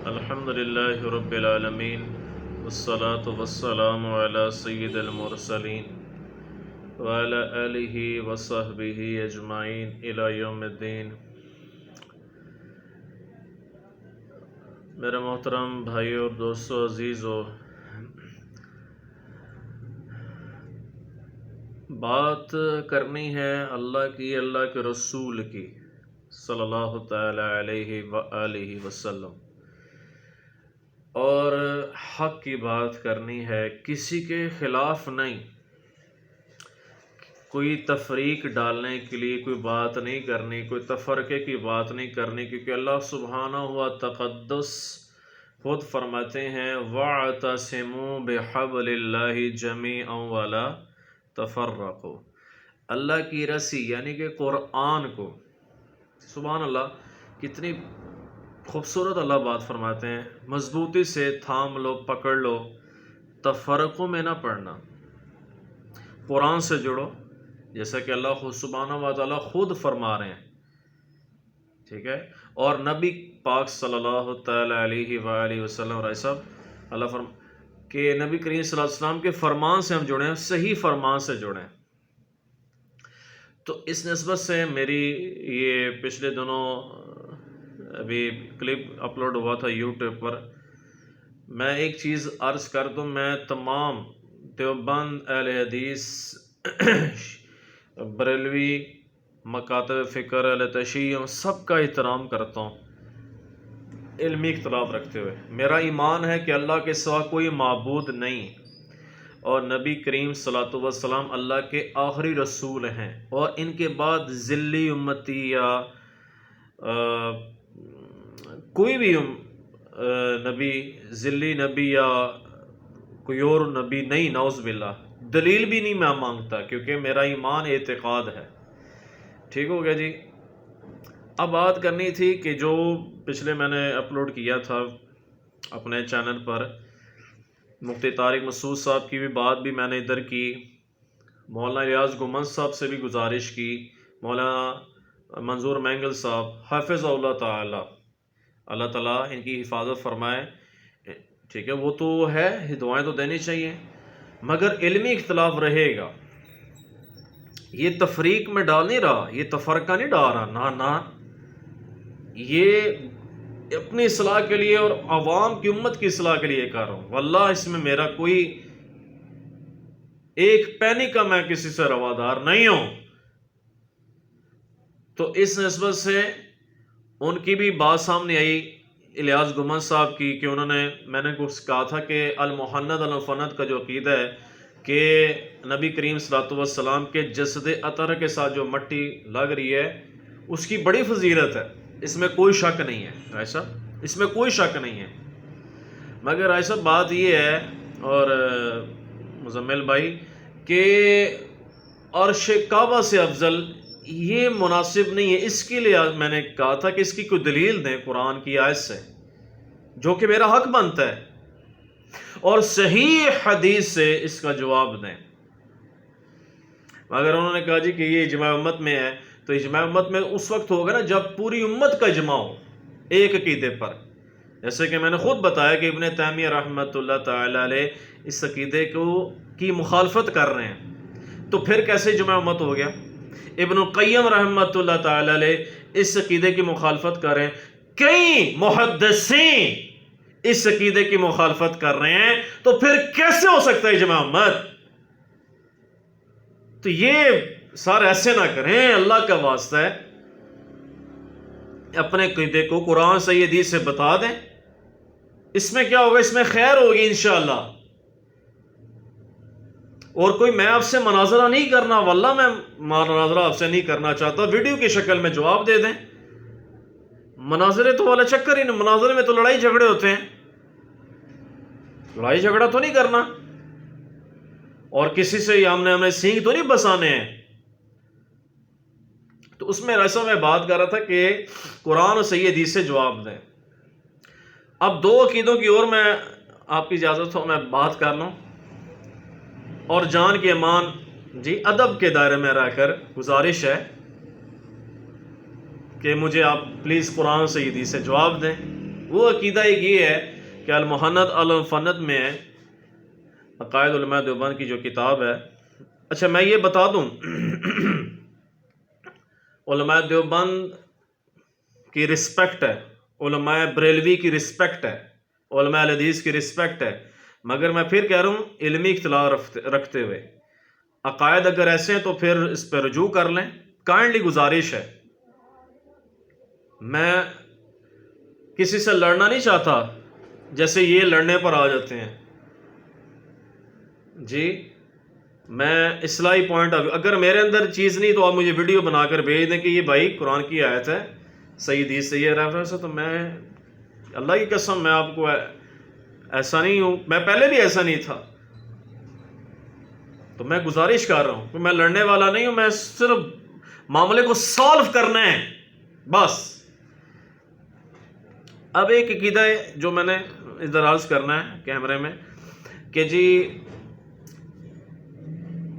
الحمد للہ رب العالمین والصلاة والسلام علی سید المرسلین وعلی آلہ وصحبہ اجمعین الی یوم الدین۔ میرے محترم بھائیو اور دوستو عزیزو، بات کرنی ہے اللہ کی، اللہ کے رسول کی صلی اللہ تعالی علیہ وآلہ وسلم، اور حق کی بات کرنی ہے، کسی کے خلاف نہیں، کوئی تفریق ڈالنے کے لیے کوئی بات نہیں کرنی، کوئی تفرقے کی بات نہیں کرنی، کیونکہ اللہ سبحانہ و تقدس خود فرماتے ہیں وَاعْتَصِمُوا بِحَبْلِ اللَّهِ جَمِيعًا وَلَا تَفَرَّقُوا۔ اللہ کی رسی یعنی کہ قرآن کو، سبحان اللہ، کتنی خوبصورت اللہ بات فرماتے ہیں، مضبوطی سے تھام لو، پکڑ لو، تفرقوں میں نہ پڑنا، قرآن سے جڑو، جیسا کہ اللہ خود سبحانہ و تعالیٰ خود فرما رہے ہیں، ٹھیک ہے، اور نبی پاک صلی اللہ تعالیٰ علیہ وآلہ وسلم اور ایسا اللہ کہ نبی کریم صلی اللہ علیہ وسلم کے فرمان سے ہم جڑیں، صحیح فرمان سے جڑیں۔ تو اس نسبت سے میری یہ پچھلے دنوں ابھی کلپ اپلوڈ ہوا تھا یوٹیوب پر، میں ایک چیز عرض کر دوں، میں تمام دیوبند اہل حدیث بریلوی مکاتب فکر اہل تشیع سب کا احترام کرتا ہوں، علمی اختلاف رکھتے ہوئے۔ میرا ایمان ہے کہ اللہ کے سوا کوئی معبود نہیں، اور نبی کریم صلی اللہ علیہ وسلم اللہ کے آخری رسول ہیں، اور ان کے بعد ذلی امتی یا کوئی بھی نبی، ذلی نبی یا کوئی اور نبی نہیں، نعوذ باللہ، دلیل بھی نہیں میں مانگتا، کیونکہ میرا ایمان اعتقاد ہے۔ ٹھیک ہو گیا جی۔ اب بات کرنی تھی کہ جو پچھلے میں نے اپلوڈ کیا تھا اپنے چینل پر، مفتی طارق مسعود صاحب کی بھی بات بھی میں نے ادھر کی، مولانا ریاض گمن صاحب سے بھی گزارش کی، مولانا منظور مینگل صاحب حافظ اللہ تعالی، اللہ تعالیٰ ان کی حفاظت فرمائے، ٹھیک ہے، وہ تو ہے، دعائیں تو دینی چاہیے، مگر علمی اختلاف رہے گا، یہ تفریق میں ڈال نہیں رہا، یہ تفرقہ نہیں ڈال رہا، نہ یہ اپنی اصلاح کے لیے اور عوام کی امت کی اصلاح کے لیے کر رہا ہوں، واللہ اس میں میرا کوئی ایک پینی کا میں کسی سے روادار نہیں ہوں۔ تو اس نسبت سے ان کی بھی بات سامنے آئی الیاس گمن صاحب کی، کہ انہوں نے، میں نے کچھ کہا تھا کہ المحند المفند کا جو عقیدہ ہے کہ نبی کریم صلی اللہ علیہ وسلم کے جسد اطہر کے ساتھ جو مٹی لگ رہی ہے اس کی بڑی فضیلت ہے، اس میں کوئی شک نہیں ہے، ایسا اس میں کوئی شک نہیں ہے، مگر ایسا بات یہ ہے، اور مزمل بھائی، کہ عرش کعبہ سے افضل یہ مناسب نہیں ہے، اس کے لیے میں نے کہا تھا کہ اس کی کوئی دلیل دیں قرآن کی آیت سے، جو کہ میرا حق بنتا ہے، اور صحیح حدیث سے اس کا جواب دیں۔ مگر انہوں نے کہا جی کہ یہ اجماع امت میں ہے، تو اجماع امت میں اس وقت ہوگا نا جب پوری امت کا اجماع ہو ایک عقیدے پر، جیسے کہ میں نے خود بتایا کہ ابن تیمیہ رحمۃ اللہ تعالی علیہ اس عقیدے کی مخالفت کر رہے ہیں، تو پھر کیسے اجماع امت ہو گیا؟ ابن القیم رحمۃ اللہ تعالی علیہ اس عقیدے کی مخالفت کر رہے ہیں، کئی محدثین اس عقیدے کی مخالفت کر رہے ہیں، تو پھر کیسے ہو سکتا ہے اجماع امت؟ تو یہ سر ایسے نہ کریں، اللہ کا واسطہ ہے، اپنے عقیدے کو قرآن صحیح حدیث سے بتا دیں، اس میں کیا ہوگا؟ اس میں خیر ہوگی انشاءاللہ۔ اور کوئی میں آپ سے مناظرہ نہیں کرنا، واللہ میں مناظرہ آپ سے نہیں کرنا چاہتا، ویڈیو کی شکل میں جواب دے دیں، مناظرے تو والا چکر ہی نہیں، مناظرے میں تو لڑائی جھگڑے ہوتے ہیں، لڑائی جھگڑا تو نہیں کرنا، اور کسی سے ہم نے سینگ تو نہیں بسانے ہیں۔ تو اس میں ایسا میں بات کر رہا تھا کہ قرآن اور صحیح حدیث سے جواب دیں۔ اب دو عقیدوں کی اور میں آپ کی اجازت ہو میں بات کر لوں، اور جان کے ایمان جی ادب کے دائرے میں رہ کر گزارش ہے کہ مجھے آپ پلیز قرآن صحیح حدیث سے جواب دیں۔ وہ عقیدہ ایک یہ ہے کہ المحند المفند میں ہے، عقائد علماء دیوبند کی جو کتاب ہے۔ اچھا میں یہ بتا دوں علماء دیوبند کی رسپیکٹ ہے، علماء بریلوی کی رسپیکٹ ہے، علماء الحدیث کی رسپیکٹ ہے، مگر میں پھر کہہ رہا ہوں علمی اختلاف رکھتے ہوئے۔ عقائد اگر ایسے ہیں تو پھر اس پہ رجوع کر لیں، کائنڈلی گزارش ہے۔ میں کسی سے لڑنا نہیں چاہتا جیسے یہ لڑنے پر آ جاتے ہیں جی۔ میں اصلاحی پوائنٹ اگر میرے اندر چیز نہیں تو آپ مجھے ویڈیو بنا کر بھیج دیں کہ یہ بھائی قرآن کی آیت ہے، صحیح حدیث سے یہ ریفرنس ہے، تو میں اللہ کی قسم میں آپ کو ایسا نہیں ہوں، میں پہلے بھی ایسا نہیں تھا، تو میں گزارش کر رہا ہوں کہ میں لڑنے والا نہیں ہوں، میں صرف معاملے کو سالو کرنا ہے بس۔ اب ایک عقیدہ ہے جو میں نے ادھر عرض کرنا ہے کیمرے میں کہ جی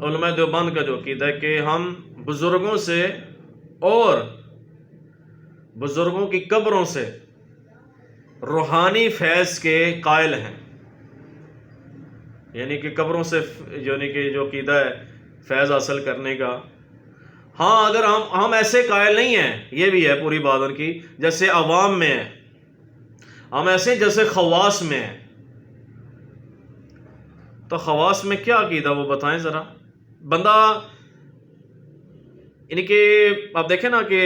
علماء دیوبند کا جو عقیدہ ہے کہ ہم بزرگوں سے اور بزرگوں کی قبروں سے روحانی فیض کے قائل ہیں، یعنی کہ قبروں سے یعنی کہ جو عقیدہ ہے فیض حاصل کرنے کا۔ ہاں اگر ہم ایسے قائل نہیں ہیں، یہ بھی ہے پوری بات ان کی، جیسے عوام میں ہیں، ہم ایسے جیسے خواص میں ہیں۔ تو خواص میں کیا عقیدہ وہ بتائیں ذرا۔ بندہ یعنی کہ آپ دیکھیں نا کہ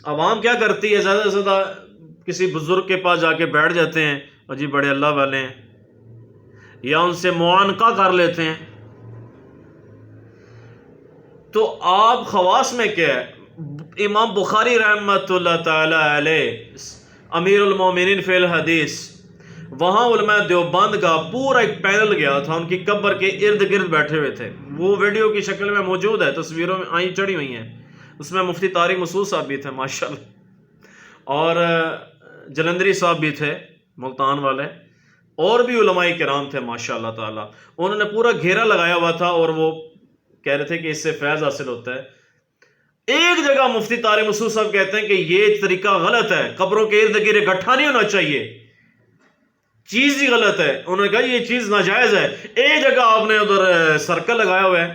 عوام کیا کرتی ہے، زیادہ سے زیادہ کسی بزرگ کے پاس جا کے بیٹھ جاتے ہیں اور جی بڑے اللہ والے ہیں، یا ان سے معانقہ کر لیتے ہیں۔ تو آپ خواص میں کیا ہے؟ امام بخاری رحمۃ اللہ تعالی علیہ امیر المومنین فی الحدیث، وہاں علماء دیوبند کا پورا ایک پینل گیا تھا، ان کی قبر کے ارد گرد بیٹھے ہوئے تھے، وہ ویڈیو کی شکل میں موجود ہے، تصویروں میں آئی چڑھی ہوئی ہیں، اس میں مفتی طارق مسعود صاحب بھی تھے ماشاءاللہ، اور جلندری صاحب بھی تھے ملتان والے، اور بھی علماء کرام تھے ماشاءاللہ تعالی۔ انہوں نے پورا گھیرا لگایا ہوا تھا اور وہ کہہ رہے تھے کہ اس سے فیض حاصل ہوتا ہے۔ ایک جگہ مفتی طارق مسعود صاحب کہتے ہیں کہ یہ طریقہ غلط ہے، قبروں کے ارد گرد اکٹھا نہیں ہونا چاہیے، چیز ہی غلط ہے، انہوں نے کہا یہ چیز ناجائز ہے۔ ایک جگہ آپ نے ادھر سرکل لگایا ہوا ہے۔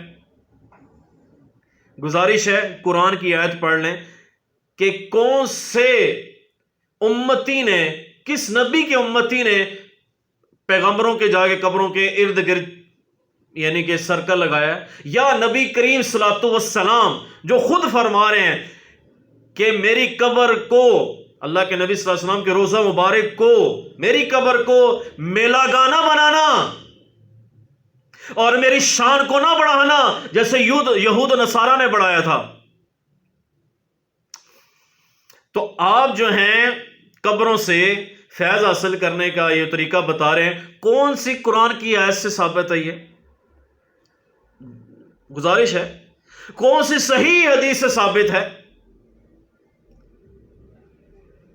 گزارش ہے قرآن کی آیت پڑھ لیں کہ کون سے امتی نے، کس نبی کے امتی نے پیغمبروں کے جا کے قبروں کے ارد گرد یعنی کہ سرکل لگایا ہے، یا نبی کریم صلی اللہ علیہ وسلم جو خود فرما رہے ہیں کہ میری قبر کو، اللہ کے نبی صلی اللہ علیہ وسلم کے روضہ مبارک کو، میری قبر کو میلہ گانا بنانا اور میری شان کو نہ بڑھانا جیسے یہود و نصارہ نے بڑھایا تھا۔ تو آپ جو ہیں قبروں سے فیض حاصل کرنے کا یہ طریقہ بتا رہے ہیں، کون سی قرآن کی آیت سے ثابت ہے؟ یہ گزارش ہے کون سی صحیح حدیث سے ثابت ہے؟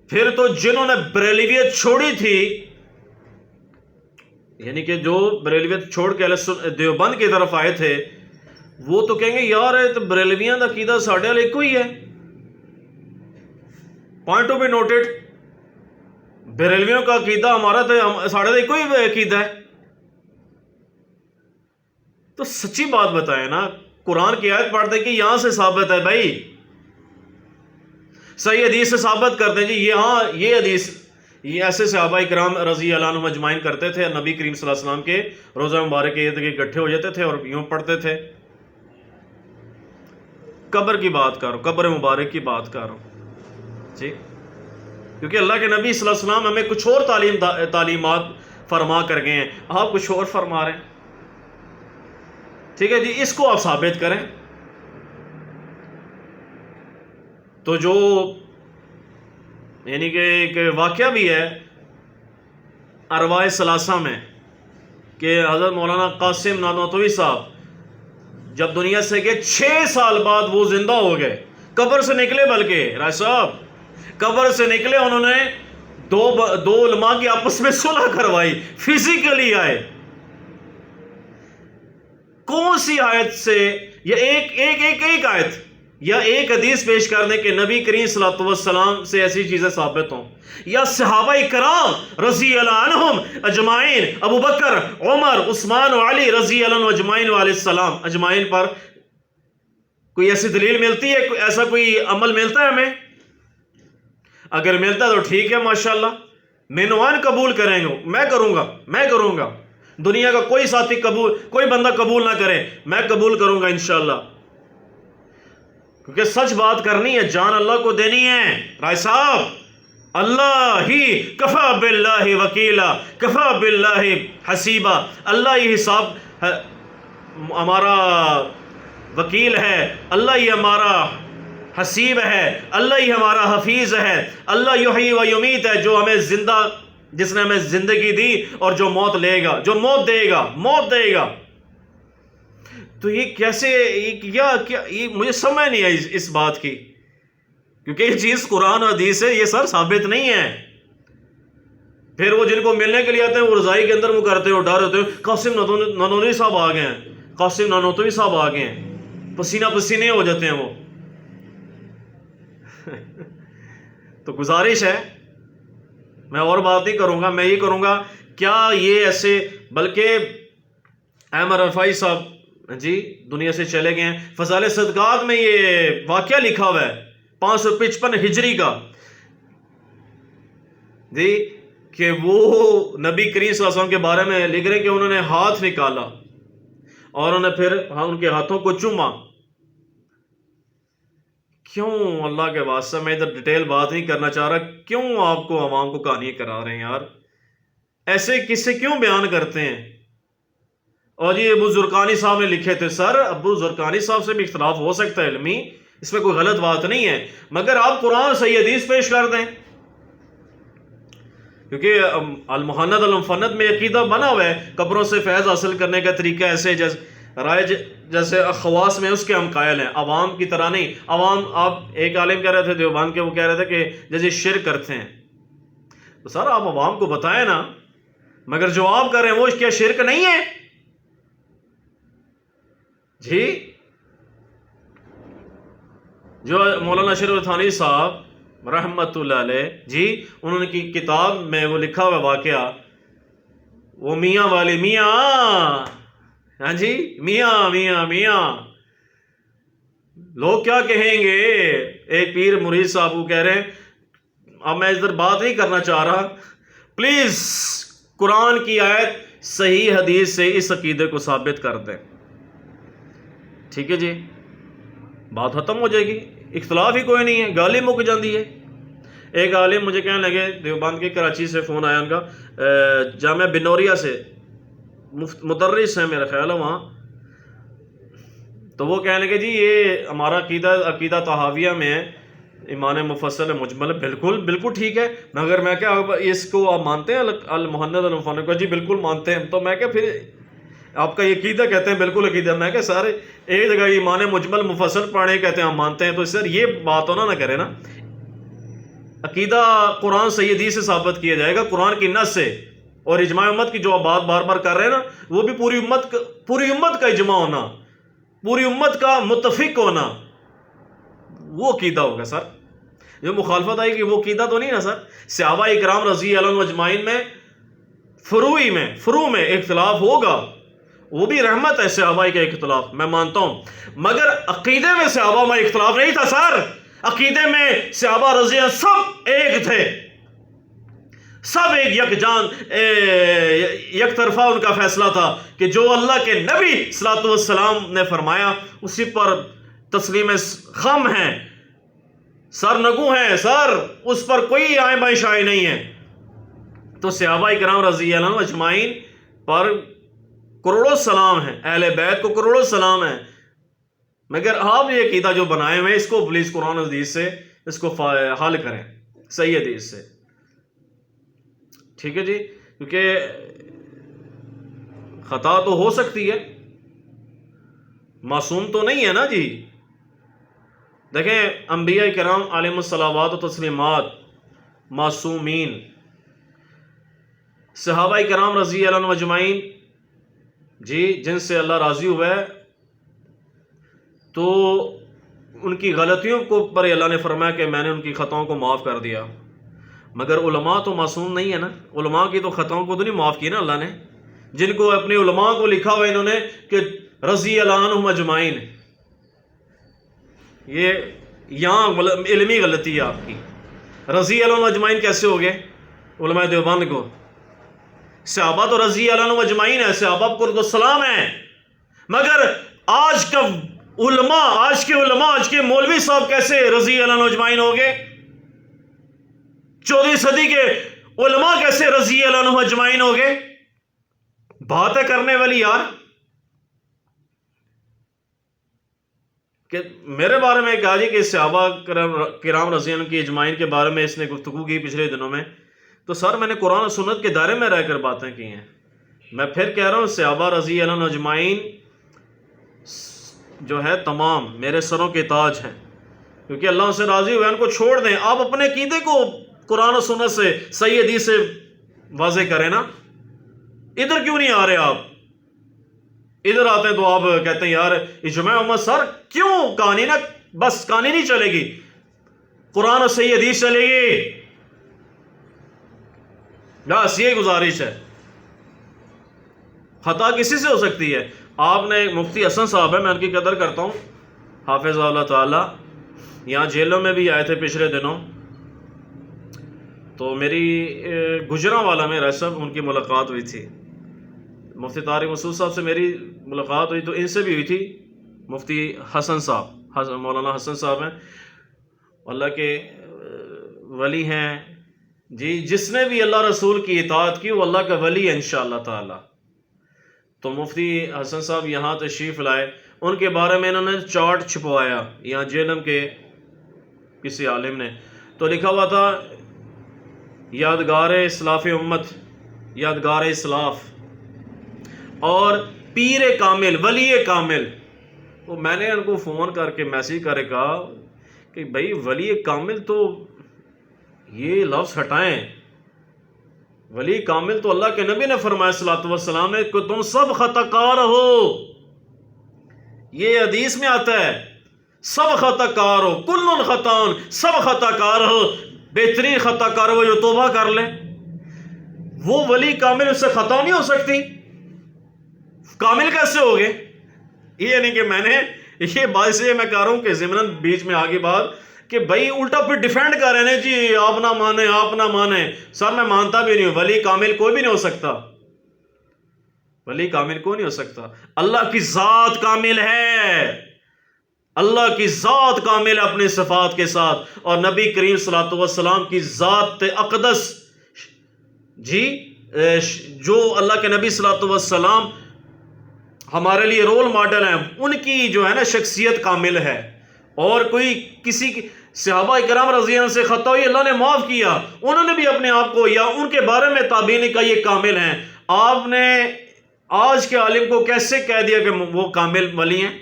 پھر تو جنہوں نے بریلویت چھوڑی تھی، یعنی کہ جو بریلویت چھوڑ کے دیوبند کی طرف آئے تھے، وہ تو کہیں گے یار تو بریلویاں دا عقیدہ ساڈے والے ایک ہی ہے، پوائنٹ ٹو بی نوٹڈ، بریلویوں کا عقیدہ ہمارا تو ساڑھے ایک ہی عقیدہ ہے۔ تو سچی بات بتائیں نا، قرآن کی آیت پڑھتے کہ یہاں سے ثابت ہے بھائی، صحیح حدیث سے ثابت کرتے ہیں جی یہ ہاں یہ حدیث، یہ ایسے صحابہ کرام رضی اللہ عنہم اجمعین کرتے تھے، نبی کریم صلی اللہ علیہ وسلم کے روزہ مبارک کے ارد گرد اکٹھے ہو جاتے تھے اور یوں پڑھتے تھے۔ قبر کی بات کر رہا ہوں، قبر مبارک کی بات کر رہا ہوں جی، کیونکہ اللہ کے نبی صلی اللہ علیہ وسلم ہمیں کچھ اور تعلیمات فرما کر گئے ہیں، آپ کچھ اور فرما رہے ہیں، ٹھیک ہے جی، اس کو آپ ثابت کریں۔ تو جو یعنی کہ ایک واقعہ بھی ہے ارواح ثلاثہ میں کہ حضرت مولانا قاسم نانوتوی صاحب جب دنیا سے گئے 6 سال بعد وہ زندہ ہو گئے، قبر سے نکلے، بلکہ رائے صاحب قبر سے نکلے، انہوں نے دو علماء کی آپس میں صلح کروائی، فزیکلی آئے۔ کون سی آیت سے؟ یہ ایک آیت، یا ایک حدیث پیش کر دیں کہ نبی کریم صلی اللہ علیہ وسلم سے ایسی چیزیں ثابت ہوں، یا صحابہ کرام رضی اللہ عنہم اجمعین، ابو بکر، عمر، عثمان و علی رضی اللہ عنہ اجمعین علیہ السلام اجمعین پر کوئی ایسی دلیل ملتی ہے، ایسا کوئی عمل ملتا ہے ہمیں؟ اگر ملتا ہے تو ٹھیک ہے ماشاءاللہ، مینوان قبول کریں گے، میں کروں گا، دنیا کا کوئی ساتھی کوئی بندہ قبول نہ کرے، میں قبول کروں گا انشاءاللہ، کیونکہ سچ بات کرنی ہے، جان اللہ کو دینی ہے رائے صاحب۔ اللہ ہی کفا باللہ وکیلا، کفا باللہ حسیبا، اللہ ہی حساب ہمارا وکیل ہے، اللہ ہی ہمارا حسیب ہے، اللہ ہی ہمارا حفیظ ہے، اللہ یحیی و یمیت ہے، جو ہمیں جس نے ہمیں زندگی دی اور جو موت لے گا، جو موت دے گا۔ تو یہ کیسے، یہ مجھے سمجھ نہیں آئی اس بات کی، کیونکہ یہ چیز قرآن و حدیث سے یہ سر ثابت نہیں ہے۔ پھر وہ جن کو ملنے کے لیے آتے ہیں وہ رضائی کے اندر وہ کرتے ہیں، ڈر ہوتے ہیں، قاسم نانوتوی صاحب آ گئے ہیں، قاسم نانوتوی صاحب آ گئے ہیں، پسینہ پسینے ہو جاتے ہیں وہ۔ تو گزارش ہے، میں اور بات نہیں کروں گا، میں یہ کروں گا کیا یہ ایسے، بلکہ احمد رفاعی صاحب جی دنیا سے چلے گئے ہیں، فضائل صدقات میں یہ واقعہ لکھا ہوا ہے 555 ہجری کا جی، کہ وہ نبی کریم صلی اللہ علیہ وسلم کے بارے میں لکھ رہے ہیں کہ انہوں نے ہاتھ نکالا اور انہوں نے پھر ان کے ہاتھوں کو چوما۔ کیوں اللہ کے واسطے، میں ادھر ڈیٹیل بات نہیں کرنا چاہ رہا، کیوں آپ کو عوام کو کہانیاں کرا رہے ہیں یار؟ ایسے قصے کیوں بیان کرتے ہیں؟ اور یہ ابو زرقانی صاحب نے لکھے تھے، سر ابو زرقانی صاحب سے بھی اختلاف ہو سکتا ہے علمی، اس میں کوئی غلط بات نہیں ہے، مگر آپ قرآن صحیح حدیث پیش کر دیں، کیونکہ المحند المفند میں عقیدہ بنا ہوا ہے قبروں سے فیض حاصل کرنے کا طریقہ ایسے جیسے خواص میں اس کے ہم قائل ہیں، عوام کی طرح نہیں۔ عوام، آپ ایک عالم کہہ رہے تھے دیوبند کے، وہ کہہ رہے تھے کہ جیسے شرک کرتے ہیں، تو سر آپ عوام کو بتائیں نا، مگر جو آپ کر رہے ہیں وہ کیا شرک نہیں ہے جی؟ جو مولانا اشرف تھانوی صاحب رحمت اللہ علیہ جی، انہوں نے کی کتاب میں وہ لکھا ہوا واقعہ، وہ میاں والی میاں، ہاں جی، میاں لوگ کیا کہیں گے؟ ایک پیر مرید صاحب کو کہہ رہے ہیں، اب میں ادھر بات نہیں کرنا چاہ رہا، پلیز قرآن کی آیت صحیح حدیث سے اس عقیدے کو ثابت کر دیں، ٹھیک ہے جی، بات ختم ہو جائے گی، اختلاف ہی کوئی نہیں ہے، گالی مک جاندی ہے۔ ایک عالم مجھے کہنے لگے، دیوبند کے کراچی سے فون آیا ان کا، جامعہ بنوریا سے مدرس ہیں میرا خیال ہے وہاں، تو وہ کہنے لگے جی یہ ہمارا عقیدہ طحاویہ میں ہے، ایمان مفصل مجمل ہے، بالکل ٹھیک ہے، مگر میں کیا اس کو آپ مانتے ہیں المحند المفند کو؟ جی بالکل مانتے ہیں۔ تو میں کیا پھر آپ کا یہ عقیدہ کہتے ہیں بالکل عقیدہ؟ میں کہا سارے ایک جگہ ایمان مجمل مفصل پڑھنے کہتے ہیں ہم مانتے ہیں، تو سر یہ بات ہونا نہ کرے نا، عقیدہ قرآن صحیح حدیث سے ثابت کیا جائے گا، قرآن کی نص سے، اور اجماع امت کی جو آپ بات بار بار کر رہے ہیں نا، وہ بھی پوری امت کا اجماع ہونا، پوری امت کا متفق ہونا، وہ عقیدہ ہوگا سر۔ جو مخالفت آئے گی وہ عقیدہ تو نہیں نا سر۔ صحابہ اکرام رضی اللہ عنہ اجمعین میں فروع میں اختلاف ہوگا، وہ بھی رحمت ہے صحابہ کا اختلاف، میں مانتا ہوں، مگر عقیدے میں صحابہ میں اختلاف نہیں تھا سر۔ عقیدے میں صحابہ رضی اللہ سب ایک تھے، سب ایک یکجان، یک طرفہ ان کا فیصلہ تھا کہ جو اللہ کے نبی صلی اللہ علیہ وسلم نے فرمایا اسی پر تسلیم خم ہیں، سر نگو ہیں سر، اس پر کوئی آئیں بائیں شائیں نہیں ہے۔ تو صحابہ کرام رضی اللہ عنہ اجمعین پر کروڑوں سلام ہیں، اہل بیت کو کروڑوں سلام ہیں، مگر آپ یہ عقیدہ جو بنائے ہوئے اس کو پلیز قرآن حدیث سے اس کو حل کریں، صحیح حدیث سے، ٹھیک ہے جی، کیونکہ خطا تو ہو سکتی ہے، معصوم تو نہیں ہے نا جی۔ دیکھیں انبیاء کرام علیہم الصلوات و تسلیمات معصومین، صحابہ کرام رضی اللہ عنہ اجمعین جی، جن سے اللہ راضی ہوا ہے، تو ان کی غلطیوں کو پر اللہ نے فرمایا کہ میں نے ان کی خطاؤں کو معاف کر دیا. مگر علماء تو معصوم نہیں ہے نا، علماء کی تو خطاؤں کو تو نہیں معاف کی نا اللہ نے، جن کو اپنے علماء کو لکھا ہوا انہوں نے کہ رضی اللہ عنہم اجمعین. یہ یہاں علمی غلطی ہے آپ کی. رضی اللہ عنہم اجمعین کیسے ہو گئے علماء دیوبند کو؟ صحابہ تو رضی اللہ عنہم اجمعین ہے، صحابہ کو تو سلام ہے، مگر آج کے علماء، آج کے مولوی صاحب کیسے رضی اللہ عنہم اجمعین ہو گئے؟ 14ویں صدی کے علماء کیسے رضی اللہ عنہم اجمعین ہو گئے؟ بات ہے کرنے والی یار. کہ میرے بارے میں کہا جی کہ صحابہ کرام رضی اللہ عنہم کی اجمعین کے بارے میں اس نے گفتگو کی پچھلے دنوں میں، تو سر میں نے قرآن و سنت کے دائرے میں رہ کر باتیں کی ہیں. میں پھر کہہ رہا ہوں صحابہ رضی اللہ عنہم اجمعین جو ہے تمام میرے سروں کے تاج ہیں، کیونکہ اللہ سے راضی ہوئے. ان کو چھوڑ دیں، آپ اپنے عقیدے کو قرآن و سنت سے صحیح حدیث سے واضح کریں نا. ادھر کیوں نہیں آ رہے آپ؟ ادھر آتے ہیں تو آپ کہتے ہیں یار اجماع امت. سر کیوں کہانی نا، بس کہانی نہیں چلے گی، قرآن و صحیح حدیث چلے گی. بس یہ گزارش ہے. خطا کسی سے ہو سکتی ہے. آپ نے مفتی حسن صاحب ہے، میں ان کی قدر کرتا ہوں، حافظ اللہ تعالی، یہاں جیلوں میں بھی آئے تھے پچھلے دنوں. تو میری گجرانوالا میں رسم ان کی ملاقات ہوئی تھی. مفتی طارق مسعود صاحب سے میری ملاقات ہوئی، تو ان سے بھی ہوئی تھی. مفتی حسن صاحب، مولانا حسن صاحب ہیں، اللہ کے ولی ہیں جی. جس نے بھی اللہ رسول کی اطاعت کی وہ اللہ کا ولی ہے انشاءاللہ تعالی. تو مفتی حسن صاحب یہاں تشریف لائے، ان کے بارے میں انہوں نے چارٹ چھپوایا یہاں جیلم کے کسی عالم نے. تو لکھا ہوا تھا یادگار اسلاف امت، یادگار اسلاف اور پیر کامل، ولی کامل. وہ میں نے ان کو فون کر کے میسیج کر کے کہا کہ بھائی ولی کامل تو یہ لفظ ہٹائیں. ولی کامل تو اللہ کے نبی نے فرمایا صلوات والسلام نے کہ تم سب خطا کار ہو. یہ حدیث میں آتا ہے سب خطا کار ہو، کل خطاؤن، سب خطا کار ہو. بہترین خطا کار ہو جو توبہ کر لے. وہ ولی کامل، اس سے خطا نہیں ہو سکتی. کامل کیسے ہو گئے؟ یہ نہیں کہ میں نے یہ بات سے میں کہہ رہا ہوں کہ ضمن بیچ میں آگے بات کہ بھائی الٹا پھر ڈیفینڈ کر رہے ہیں جی آپ نہ مانیں، آپ نہ مانیں. سر میں مانتا بھی نہیں ہوں، ولی کامل کوئی بھی نہیں ہو سکتا. ولی کامل کوئی نہیں ہو سکتا. اللہ کی ذات کامل ہے، اللہ کی ذات کامل ہے اپنی صفات کے ساتھ. اور نبی کریم صلی اللہ علیہ وسلم کی ذات اقدس جی، جو اللہ کے نبی صلی اللہ علیہ وسلم ہمارے لیے رول ماڈل ہیں، ان کی جو ہے نا شخصیت کامل ہے. اور کوئی کسی کی صحابہ کرام رضی اللہ عنہم سے خطا ہوئی، اللہ نے معاف کیا، انہوں نے بھی اپنے آپ کو یا ان کے بارے میں تابعین کا یہ کامل ہیں. آپ نے آج کے عالم کو کیسے کہہ دیا کہ وہ کامل ولی ہیں؟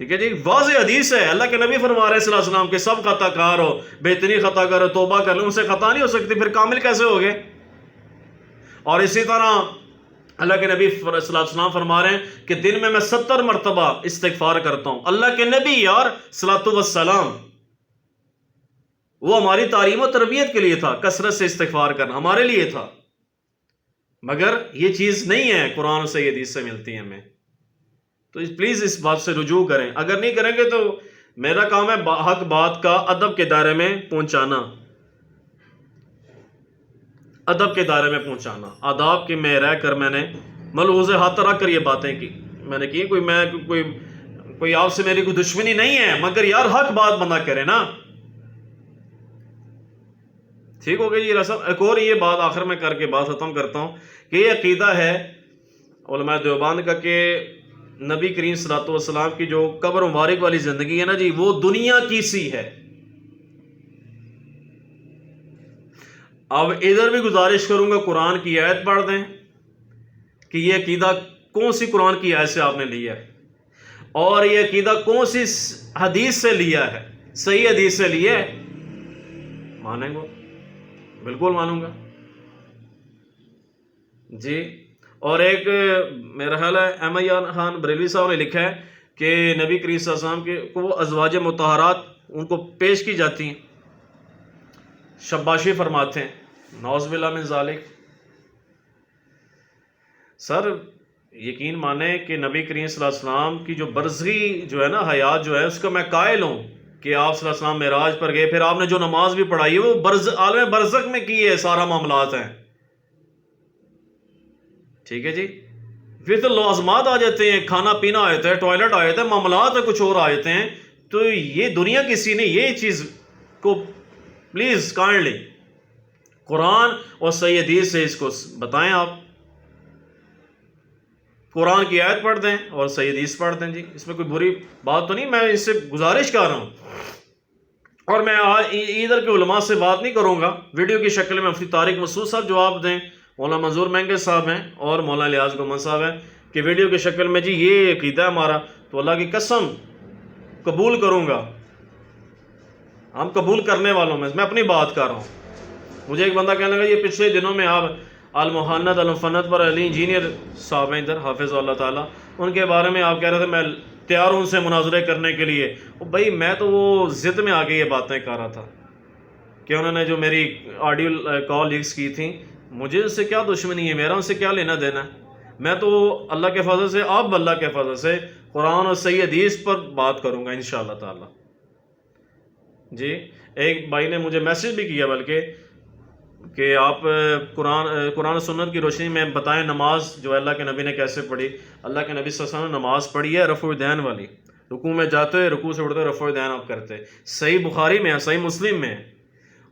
ٹھیک ہے جی، واضح حدیث ہے، اللہ کے نبی فرما رہے ہیں صلی اللہ علیہ وسلم کہ سب خطا کار ہو، بہترین خطا کار ہو، توبہ کر لیں. ان سے خطا نہیں ہو سکتی، پھر کامل کیسے ہو گئے؟ اور اسی طرح اللہ کے نبی صلی اللہ علیہ وسلم فرما رہے ہیں کہ دن میں 70 مرتبہ استغفار کرتا ہوں. اللہ کے نبی یار صلی اللہ علیہ وسلم، وہ ہماری تعلیم و تربیت کے لیے تھا، کثرت سے استغفار کرنا ہمارے لیے تھا. مگر یہ چیز نہیں ہے قرآن سے، یہ حدیث سے ملتی ہے ہمیں. تو پلیز اس بات سے رجوع کریں. اگر نہیں کریں گے تو میرا کام ہے حق بات کا ادب کے دائرے میں پہنچانا، ادب کے دائرے میں پہنچانا. آداب کے میں رہ کر میں نے ملحوظ ہاتھ رکھ کر یہ باتیں کی میں نے کی. کوئی آپ سے میری کوئی دشمنی نہیں ہے، مگر یار حق بات بندہ کرے نا. ٹھیک ہو گئی جی رسم. ایک اور یہ بات آخر میں کر کے بات ختم کرتا ہوں کہ یہ عقیدہ ہے علماء دیوبند کا کہ نبی کریم صلی اللہ علیہ وسلم کی جو قبر مبارک والی زندگی ہے نا جی، وہ دنیا کی سی ہے. اب ادھر بھی گزارش کروں گا قرآن کی آیت پڑھ دیں کہ یہ عقیدہ کون سی قرآن کی آیت سے آپ نے لیا ہے، اور یہ عقیدہ کون سی حدیث سے لیا ہے، صحیح حدیث سے لیا ہے. مانیں گے؟ بالکل مانوں گا جی. اور ایک میرا خیال ہے احمد خان بریلوی صاحب نے لکھا ہے کہ نبی کریم صلی اللہ علیہ وسلم کے کو وہ ازواج مطہرات ان کو پیش کی جاتی ہیں، شباشی فرماتے ہیں، نعوذ باللہ من ذالک۔ سر یقین مانیں کہ نبی کریم صلی اللہ علیہ وسلم کی جو برزخی جو ہے نا حیات جو ہے اس کا میں قائل ہوں کہ آپ صلی اللہ علیہ وسلم معراج پر گئے، پھر آپ نے جو نماز بھی پڑھائی ہے وہ عالم برزخ میں کی ہے، سارا معاملات ہیں، ٹھیک ہے جی۔ پھر تو لازمات آ جاتے ہیں، کھانا پینا آ جاتا ہے، ٹوائلٹ آ جاتا ہے، معاملات کچھ اور آ جاتے ہیں، تو یہ دنیا کسی نے یہ چیز کو پلیز کائنڈلی قرآن اور صحیح حدیث سے اس کو بتائیں۔ آپ قرآن کی آیت پڑھ دیں اور صحیح حدیث پڑھ دیں، جی اس میں کوئی بری بات تو نہیں، میں اس سے گزارش کر رہا ہوں۔ اور میں ادھر کے علماء سے بات نہیں کروں گا، ویڈیو کی شکل میں مفتی طارق مسعود صاحب جواب دیں، مولانا منظور مہنگے صاحب ہیں اور مولانا الیاس گومن صاحب ہیں کہ ویڈیو کی شکل میں جی یہ عقیدہ ہے ہمارا، تو اللہ کی قسم قبول کروں گا، ہم قبول کرنے والوں میں اپنی بات کر رہا ہوں۔ مجھے ایک بندہ کہنے لگا یہ پچھلے دنوں میں آپ المحنت المفنت پر علی انجینئر صاحب ہیں ادھر حافظ اللہ تعالیٰ، ان کے بارے میں آپ کہہ رہے تھے میں تیار ہوں ان سے مناظرے کرنے کے لیے۔ بھائی میں تو وہ ضد میں آ کے یہ باتیں کر رہا تھا کہ انہوں نے جو میری آڈیو کال لیکس کی تھیں، مجھے اس سے کیا دشمنی ہے، میرا ان سے کیا لینا دینا ہے، میں تو اللہ کے فضل سے اب اللہ کے فضل سے قرآن اور صحیح حدیث پر بات کروں گا انشاءاللہ تعالی۔ جی ایک بھائی نے مجھے میسج بھی کیا بلکہ کہ آپ قرآن و سنت کی روشنی میں بتائیں نماز جو اللہ کے نبی نے کیسے پڑھی۔ اللہ کے نبی صلی اللہ علیہ وسلم نے نماز پڑھی ہے رفع الدین والی، رکوع میں جاتے ہوئے رکوع سے اٹھتے ہوئے رفع الدین آپ کرتے، صحیح بخاری میں ہے، صحیح مسلم میں ہے۔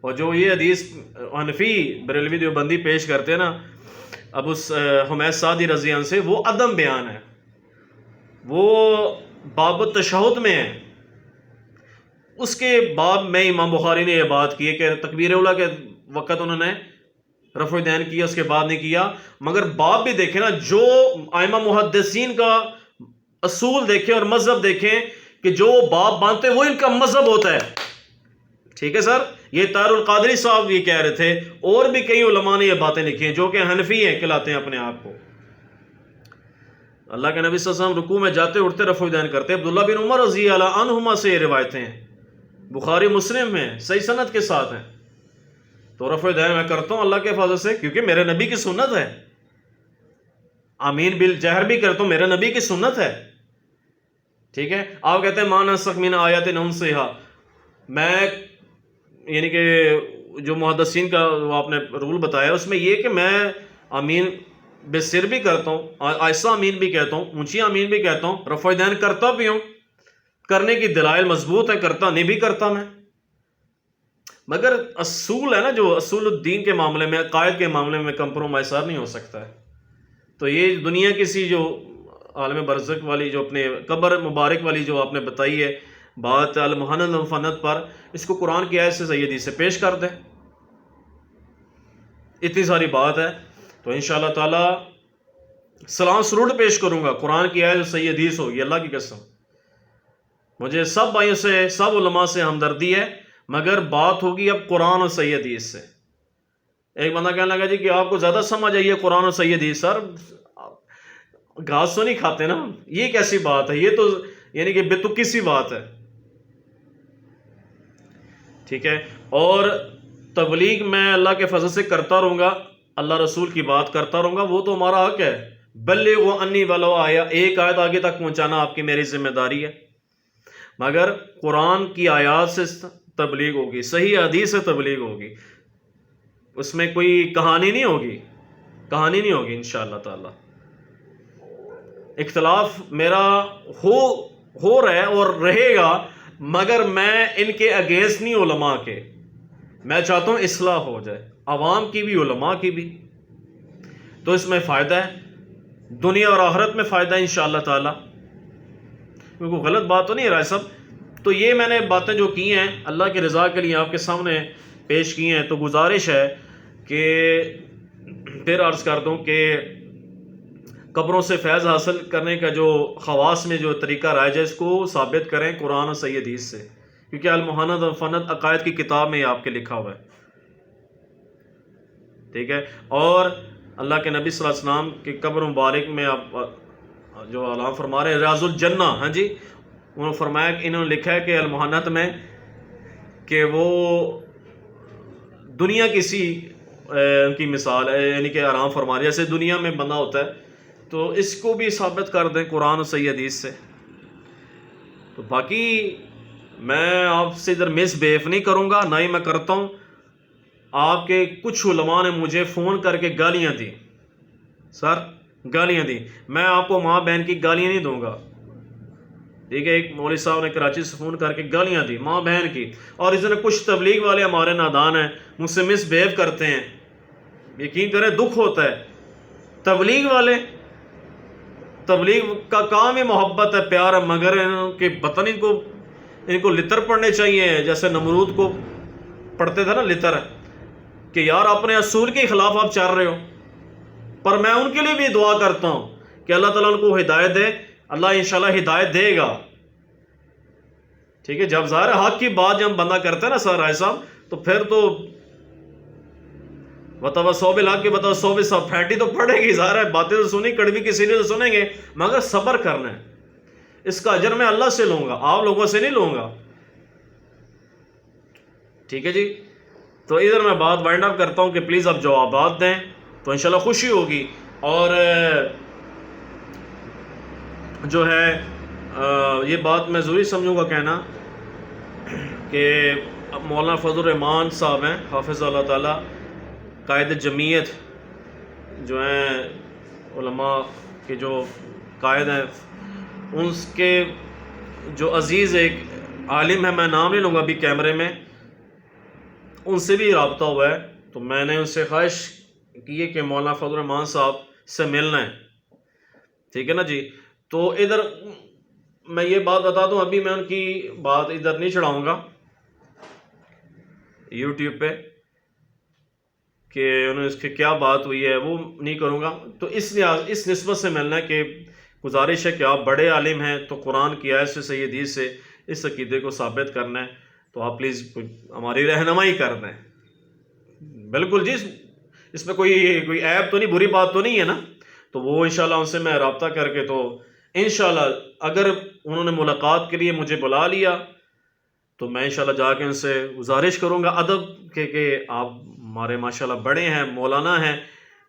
اور جو یہ حدیث حنفی بریلوی دیوبندی پیش کرتے ہیں نا ابو حمید سعدی رضی اللہ عنہ سے، وہ عدم بیان ہے، وہ باب التشہد میں ہے۔ اس کے باب میں امام بخاری نے یہ بات کی ہے کہ تکبیر اولیٰ کے وقت انہوں نے رفع الدین کیا، اس کے بعد نہیں کیا، مگر باب بھی دیکھیں نا، جو ائمہ محدثین کا اصول دیکھیں اور مذہب دیکھیں کہ جو باب باندھتے وہ ان کا مذہب ہوتا ہے، ٹھیک ہے سر۔ یہ طاہر القادری صاحب یہ کہہ رہے تھے، اور بھی کئی علماء نے یہ باتیں لکھی ہیں جو کہ حنفی ہیں کہلاتے ہیں اپنے آپ کو۔ اللہ کے نبی صلی اللہ علیہ وسلم رکوع میں جاتے اٹھتے رفع الدین کرتے، عبداللہ بن عمر رضی اللہ عنہما سے یہ روایتیں ہیں، بخاری مسلم میں صحیح سند کے ساتھ ہیں۔ تو رفع الدین میں کرتا ہوں اللہ کے فضل سے، کیونکہ میرے نبی کی سنت ہے۔ آمین بالجہر بھی کرتا ہوں، میرے نبی کی سنت ہے، ٹھیک ہے۔ آپ کہتے ہیں ما ننسخ من آیات ننسها، میں یعنی کہ جو محدثین کا آپ نے رول بتایا اس میں یہ کہ میں آمین بسر بھی کرتا ہوں، آہستہ آمین بھی کہتا ہوں، اونچی آمین بھی کہتا ہوں، رفع الدین کرتا بھی ہوں، کرنے کی دلائل مضبوط ہے، کرتا نہیں بھی کرتا میں، مگر اصول ہے نا، جو اصول الدین کے معاملے میں عقائد کے معاملے میں کمپرومائزر نہیں ہو سکتا ہے۔ تو یہ دنیا کسی جو عالم برزخ والی جو اپنے قبر مبارک والی جو آپ نے بتائی ہے بات المحنت المفنت پر، اس کو قرآن کی آیت سے صحیح حدیث سے پیش کر دیں، اتنی ساری بات ہے۔ تو انشاءاللہ تعالی سلام سرود پیش کروں گا، قرآن کی آیت صحیح حدیث ہوگی، اللہ کی قسم۔ مجھے سب بھائیوں سے سب علماء سے ہمدردی ہے، مگر بات ہوگی اب قرآن اور صحیح حدیث سے۔ ایک بندہ کہنے لگا جی کہ آپ کو زیادہ سمجھ آئی ہے قرآن اور صحیح حدیث۔ سر گھاس تو نہیں کھاتے نا، یہ کیسی بات ہے، یہ تو یعنی کہ بے تکی سی بات ہے، ٹھیک ہے۔ اور تبلیغ میں اللہ کے فضل سے کرتا رہوں گا، اللہ رسول کی بات کرتا رہوں گا، وہ تو ہمارا حق ہے۔ بلغوا انی ولو آیا، ایک آیت آگے تک پہنچانا آپ کی میری ذمہ داری ہے، مگر قرآن کی آیات سے تبلیغ ہوگی، صحیح حدیث سے تبلیغ ہوگی، اس میں کوئی کہانی نہیں ہوگی، کہانی نہیں ہوگی انشاءاللہ تعالی۔ اختلاف میرا ہو رہا ہے اور رہے گا، مگر میں ان کے اگینسٹ نہیں علماء کے، میں چاہتا ہوں اصلاح ہو جائے، عوام کی بھی علماء کی بھی، تو اس میں فائدہ ہے، دنیا اور آخرت میں فائدہ ہے انشاءاللہ تعالی۔ کوئی غلط بات تو نہیں ہے رائے صاحب؟ تو یہ میں نے باتیں جو کی ہیں اللہ کی رضا کے لیے آپ کے سامنے پیش کی ہیں، تو گزارش ہے کہ پھر عرض کر دوں کہ قبروں سے فیض حاصل کرنے کا جو خواص میں جو طریقہ رائج ہے اس کو ثابت کریں قرآن اور صحیح حدیث سے، کیونکہ المحنت المفنت عقائد کی کتاب میں یہ آپ کے لکھا ہوا ہے، ٹھیک ہے۔ اور اللہ کے نبی صلی اللہ علیہ وسلم کی قبر مبارک میں آپ جو علامہ فرما رہے ہیں ریاض الجنہ، ہاں جی، انہوں نے فرمایا کہ انہوں نے لکھا ہے کہ المحنت میں کہ وہ دنیا کسی کی مثال ہے، یعنی کہ آرام فرما رہے جیسے دنیا میں بندہ ہوتا ہے، تو اس کو بھی ثابت کر دیں قرآن و صحیح حدیث سے۔ تو باقی میں آپ سے ادھر مس بیف نہیں کروں گا، نہ ہی میں کرتا ہوں۔ آپ کے کچھ علماء نے مجھے فون کر کے گالیاں دی، سر گالیاں دی، میں آپ کو ماں بہن کی گالیاں نہیں دوں گا، ٹھیک ہے؟ ایک مولوی صاحب نے کراچی سے فون کر کے گالیاں دی ماں بہن کی، اور اس طرح کچھ تبلیغ والے ہمارے نادان ہیں، مجھ سے مس بیہیو کرتے ہیں، یقین کریں دکھ ہوتا ہے۔ تبلیغ والے، تبلیغ کا کام ہی محبت ہے، پیار ہے، مگر ان کے پتہ نہیں ان کو لتر پڑھنے چاہیے، جیسے نمرود کو پڑھتے تھے نا لتر، کہ یار اپنے اصول کے خلاف آپ چل رہے ہو۔ پر میں ان کے لیے بھی دعا کرتا ہوں کہ اللہ تعالیٰ ان کو ہدایت دے، اللہ انشاءاللہ ہدایت دے گا، ٹھیک ہے؟ جب ظاہر حق کی بات جب بندہ کرتا ہے نا سر رائے صاحب، تو پھر تو بتاوا صوب الحق کے بتاوا صوب صاحب پھینٹی تو پڑے گی، ظاہر ہے باتیں تو سنی، کڑوی کسی نے تو سنیں گے، مگر صبر کرنا ہے، اس کا اجر میں اللہ سے لوں گا، آپ لوگوں سے نہیں لوں گا، ٹھیک ہے جی؟ تو ادھر میں بات وائنڈ اپ کرتا ہوں کہ پلیز آپ جوابات دیں تو انشاءاللہ خوشی ہوگی۔ اور جو ہے یہ بات میں ضروری سمجھوں گا کہنا کہ مولانا فضل الرحمان صاحب ہیں حافظ اللہ تعالیٰ، قائد جمعیت جو ہیں علماء کے جو قائد ہیں، ان کے جو عزیز ایک عالم ہے، میں نام نہیں لوں گا ابھی کیمرے میں، ان سے بھی رابطہ ہوا ہے، تو میں نے ان سے خواہش کی ہے کہ مولانا فضل الرحمان صاحب سے ملنا ہے، ٹھیک ہے نا جی؟ تو ادھر میں یہ بات بتا دوں، ابھی میں ان کی بات ادھر نہیں چڑھاؤں گا یوٹیوب پہ کہ انہوں اس کی کیا بات ہوئی ہے، وہ نہیں کروں گا۔ تو اس نسبت سے ملنا ہے کہ گزارش ہے کہ آپ بڑے عالم ہیں تو قرآن کی آیت سے صحیح حدیث سے اس عقیدے کو ثابت کرنا ہے، تو آپ پلیز ہماری رہنمائی کر دیں۔ بالکل جی، اس میں کوئی عیب تو نہیں، بری بات تو نہیں ہے نا؟ تو وہ انشاءاللہ ان سے میں رابطہ کر کے، تو انشاءاللہ اگر انہوں نے ملاقات کے لیے مجھے بلا لیا تو میں انشاءاللہ جا کے ان سے گزارش کروں گا ادب کہ آپ ہمارے ماشاءاللہ بڑے ہیں، مولانا ہیں،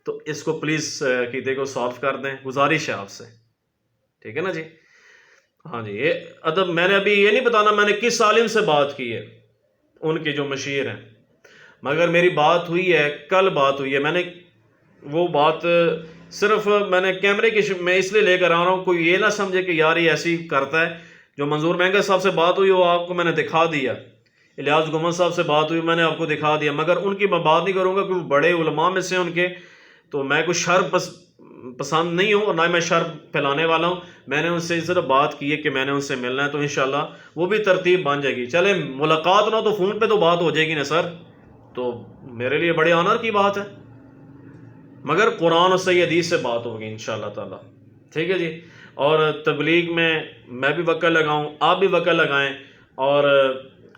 تو اس کو پلیز عقیدے کو صاف کر دیں، گزارش ہے آپ سے، ٹھیک ہے نا جی؟ ہاں جی، یہ ادب میں نے ابھی یہ نہیں بتانا میں نے کس عالم سے بات کی ہے، ان کے جو مشیر ہیں، مگر میری بات ہوئی ہے، کل بات ہوئی ہے، میں نے وہ بات صرف میں نے کیمرے کی میں اس لیے لے کر آ رہا ہوں، کوئی یہ نہ سمجھے کہ یار یہ ایسی کرتا ہے۔ جو منظور مہنگا صاحب سے بات ہوئی وہ آپ کو میں نے دکھا دیا، الیاس گمن صاحب سے بات ہوئی میں نے آپ کو دکھا دیا، مگر ان کی میں بات نہیں کروں گا کہ وہ بڑے علماء میں سے ان کے، تو میں کوئی شر پسند نہیں ہوں اور نہ میں شر پھیلانے والا ہوں۔ میں نے ان سے صرف بات کی ہے کہ میں نے ان سے ملنا ہے، تو انشاءاللہ وہ بھی ترتیب بن جائے گی۔ چلے ملاقات نہ تو فون پہ تو بات ہو جائے گی نا سر، تو میرے لیے بڑے آنر کی بات ہے، مگر قرآن و صحیح حدیث سے بات ہوگی انشاءاللہ تعالی، ٹھیک ہے جی؟ اور تبلیغ میں بھی وقت لگاؤں، آپ بھی وقت لگائیں، اور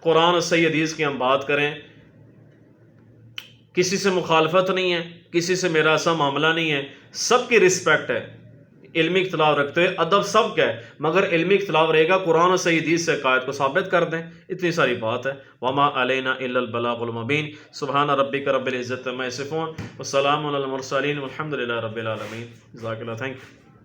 قرآن و صحیح حدیث کی ہم بات کریں، کسی سے مخالفت نہیں ہے، کسی سے میرا ایسا معاملہ نہیں ہے، سب کی رسپیکٹ ہے، علمی اختلاف رکھتے ہوئے ادب سب کا ہے، مگر علمی اختلاف رہے گا قرآن و صحیح حدیث سے عقائد کو ثابت کر دیں، اتنی ساری بات ہے۔ وما علینا الا البلاغ المبین، سبحان ربک رب العزت عما یصفون، والسلام علی المرسلین، والحمد للہ رب العالمین، جزاک اللہ، تھینک یو۔